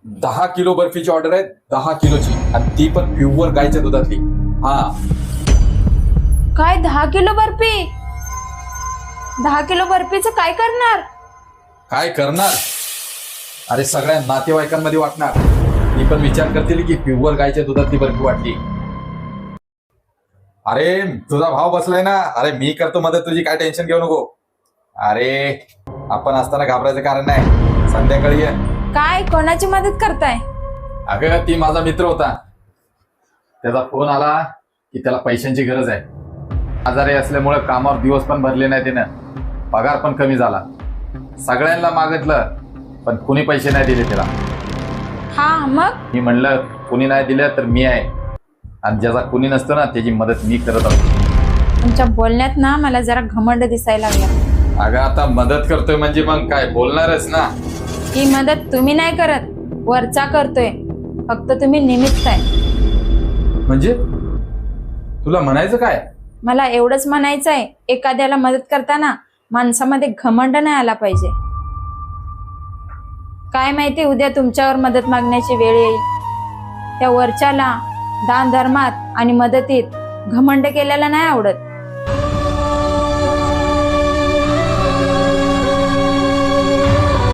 10 kilo बर्फीची order आहे, 10 किलोची, आणि ती पण प्युअर गायच्या दुधातली. हा. काय 10 किलो बर्फी? 10 किलो बर्फीचं काय करणार? काय करणार? अरे सगळ्या नातेवाईकांमध्ये वाटणार. मी पण विचार करतील की प्युअर गायच्या दुधातली बर्फी वाटली. अरे तुझा भाव बसलाय ना. अरे मी करतो मदत तुझी, काय टेन्शन घेऊ नको. अरे आपण असताना घाबरायचं कारण नाही. संध्याकाळी ये. काय कोणाची मदत करताय? अगं ती माझा मित्र होता, त्याचा फोन आला की त्याला पैशांची गरज आहे. आजारी असल्यामुळे कामावर दिवस पण भरले नाही त्यानं, पगार पण कमी झाला. सगळ्यांना मागितलं पण कुणी पैसे नाही दिले त्याला. हा मग? मी म्हणलं कुणी नाही दिलं तर मी आहे, आणि ज्याचा कुणी नसतो ना त्याची मदत मी करत असतो. तुमच्या बोलण्यात ना मला जरा घमंड दिसायला लागला. अगं आता मदत करतोय म्हणजे मग काय बोलणारच ना. ही मदत तुम्ही नाही करत, वरचा करतोय. फक्त तुम्ही निमित्त आहे. म्हणजे तुला म्हणायचं काय? मला एवढंच म्हणायचं आहे, एखाद्याला मदत करताना माणसामध्ये घमंड नाही आला पाहिजे. काय माहिती उद्या तुमच्यावर मदत मागण्याची वेळ येईल. त्या वरच्याला दान धर्मात आणि मदतीत घमंड केलेला नाही आवडत.